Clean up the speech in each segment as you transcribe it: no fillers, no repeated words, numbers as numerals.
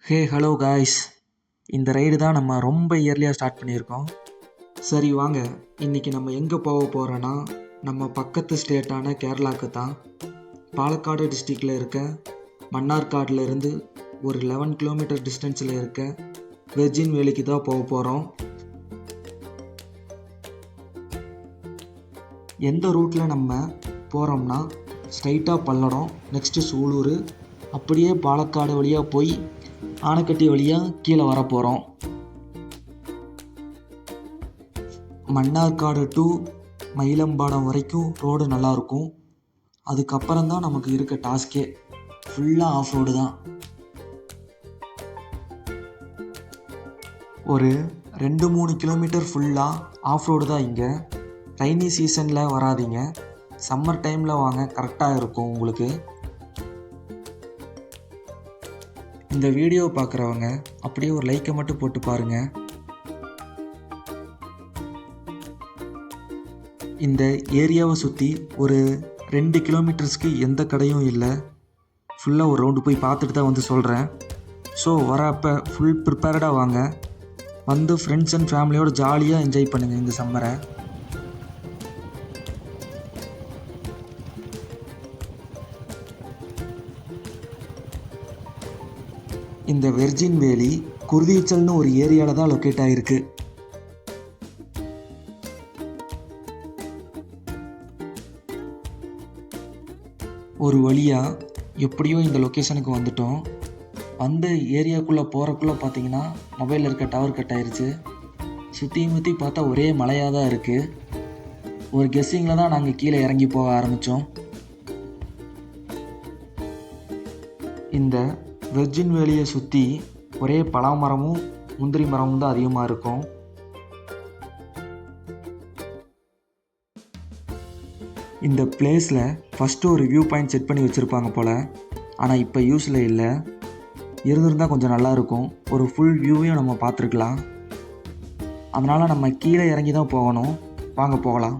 Hey hello guys, இந்த ride தான் நம்ம ரொம்ப இயர்லியாக ஸ்டார்ட் பண்ணியிருக்கோம். சரி வாங்க, இன்றைக்கி நம்ம எங்கே போக போகிறோன்னா நம்ம பக்கத்து ஸ்டேட்டான கேரளாவுக்கு தான். பாலக்காடு டிஸ்ட்ரிக்டில் இருக்க மன்னார்காடில் இருந்து ஒரு 11 கிலோமீட்டர் டிஸ்டன்ஸில் இருக்க வெர்ஜின் வேலிக்கு தான் போக போகிறோம். எந்த ரூட்டில் நம்ம போகிறோம்னா ஸ்ட்ரைட்டாக பல்லடம், நெக்ஸ்ட்டு சூலூர், அப்படியே பாலக்காடு வழியாக போய் ஆனைக்கட்டி வழியாக கீழே வர போகிறோம். மன்னார்காடு டு மயிலம்பாடம் வரைக்கும் ரோடு நல்லாயிருக்கும். அதுக்கப்புறம் தான் நமக்கு இருக்க டாஸ்கே, ஃபுல்லாக ஆஃப் ரோடு தான். ஒரு 2-3 கிலோமீட்டர் ஃபுல்லாக ஆஃப் ரோடு தான். இங்கே ரைனி சீசனில் வராதிங்க, சம்மர் டைமில் வாங்க, கரெக்டாக இருக்கும் உங்களுக்கு. இந்த வீடியோ பார்க்குறவங்க அப்படியே ஒரு லைக்கை மட்டும் போட்டு பாருங்கள். இந்த ஏரியாவை சுற்றி ஒரு 2 கிலோமீட்டர்ஸ்க்கு எந்த கடையும் இல்லை. ஃபுல்லாக ஒரு ரவுண்டு போய் பார்த்துட்டு தான் வந்து சொல்கிறேன். ஸோ வரப்போ ஃபுல் ப்ரிப்பேர்டாக வாங்க, வந்து ஃப்ரெண்ட்ஸ் அண்ட் ஃபேமிலியோடு ஜாலியாக என்ஜாய் பண்ணுங்கள் இந்த சம்மரை. இந்த வெர்ஜின் வேலி குருதீச்சல்னு ஒரு ஏரியாவில் தான் லொக்கேட் ஆகிருக்கு. ஒரு வழியாக எப்படியோ இந்த லொக்கேஷனுக்கு வந்துட்டோம். அந்த ஏரியாக்குள்ளே போகிறக்குள்ளே பார்த்தீங்கன்னா மொபைலில் இருக்க டவர் கட் ஆயிடுச்சு. சுற்றி முற்றி பார்த்தா ஒரே மலையாக தான் இருக்குது. ஒரு கெஸ்ஸிங்கில் தான் நாங்கள் கீழே இறங்கி போக ஆரம்பித்தோம். இந்த வெர்ஜின் வேலியை சுற்றி ஒரே பலாமரமும் முந்திரி மரமும் தான் அதிகமாக இருக்கும். இந்த பிளேஸில் ஃபஸ்ட்டு ஒரு வியூ பாயிண்ட் செட் பண்ணி வச்சுருப்பாங்க போல், ஆனால் இப்போ யூஸில் இல்லை. இருந்திருந்தால் கொஞ்சம் நல்லாயிருக்கும், ஒரு ஃபுல் வியூவையும் நம்ம பார்த்துருக்கலாம். அதனால் நம்ம கீழே இறங்கி தான் போகணும். வாங்க போகலாம்.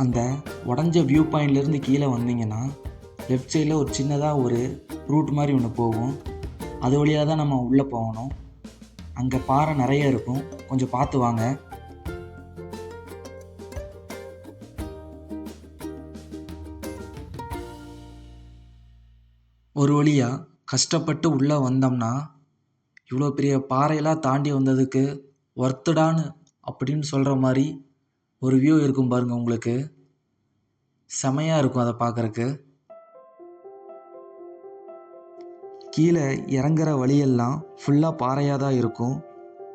அந்த உடஞ்ச வியூ பாயிண்ட்லேருந்து கீழே வந்தீங்கன்னா லெஃப்ட் சைடில் ஒரு சின்னதாக ஒரு ரூட் மாதிரி ஒன்று போகும். அது வழியாக தான் நம்ம உள்ளே போகணும். அங்கே பாறை நிறைய இருக்கும், கொஞ்சம் பார்த்து வாங்க. ஒரு வழியாக கஷ்டப்பட்டு உள்ளே வந்தோம்னா இவ்வளோ பெரிய பாறையெல்லாம் தாண்டி வந்ததுக்கு ஒர்த்துடான்னு அப்படின்னு சொல்கிற மாதிரி ஒரு வியூ இருக்கும் பாருங்கள். உங்களுக்கு செமையாக இருக்கும் அதை பார்க்குறக்கு. கீழே இறங்குற வழியெல்லாம் ஃபுல்லாக பாறையாக தான் இருக்கும்.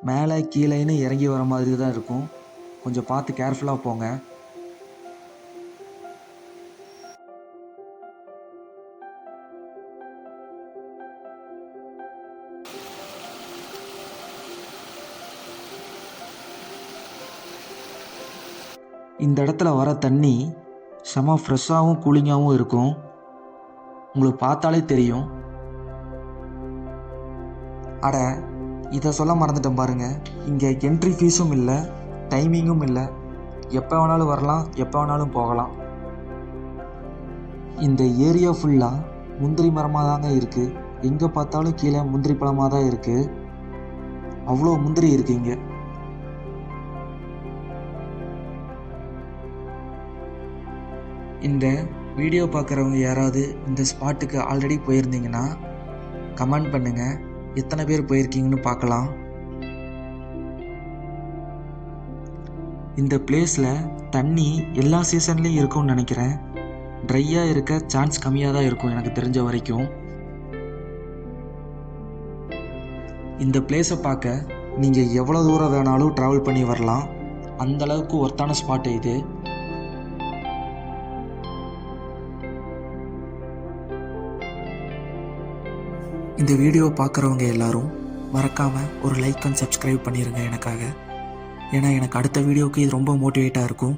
மேலே கீழேன்னு இறங்கி வர மாதிரி தான் இருக்கும். கொஞ்சம் பார்த்து கேர்ஃபுல்லாக போங்க. இந்த இடத்துல வர தண்ணி செம ஃப்ரெஷ்ஷாகவும் கூலிங்காகவும் இருக்கும். உங்களுக்கு பார்த்தாலே தெரியும். அட, இதை சொல்ல மறந்துட்டேன் பாருங்கள். இங்கே என்ட்ரி ஃபீஸும் இல்லை, டைமிங்கும் இல்லை. எப்போ வேணாலும் வரலாம், எப்போ வேணாலும் போகலாம். இந்த ஏரியா ஃபுல்லாக முந்திரி மரமாக தாங்க இருக்குது. எங்கே பார்த்தாலும் கீழே முந்திரி பழமாக தான் இருக்குது. அவ்வளோ முந்திரி இருக்குது இங்கே. இந்த வீடியோ பார்க்குறவங்க யாராவது இந்த ஸ்பாட்டுக்கு ஆல்ரெடி போயிருந்தீங்கன்னா கமெண்ட் பண்ணுங்கள், எத்தனை பேர் போயிருக்கீங்கன்னு பார்க்கலாம். இந்த பிளேஸில் தண்ணி எல்லா சீசன்லேயும் இருக்கும்னு நினைக்கிறேன். ட்ரையாக இருக்க சான்ஸ் கம்மியாக தான் இருக்கும் எனக்கு தெரிஞ்ச வரைக்கும். இந்த பிளேஸை பார்க்க நீங்கள் எவ்வளோ தூரம் வேணாலும் ட்ராவல் பண்ணி வரலாம். அந்தளவுக்கு ஒர்த்தான ஸ்பாட்டு இது. இந்த வீடியோ பார்க்குறவங்க எல்லாரும் மறக்காமல் ஒரு லைக் அண்ட் சப்ஸ்கிரைப் பண்ணிடுங்க எனக்காக. ஏன்னா எனக்கு அடுத்த வீடியோவுக்கு இது ரொம்ப மோட்டிவேட்டாக இருக்கும்.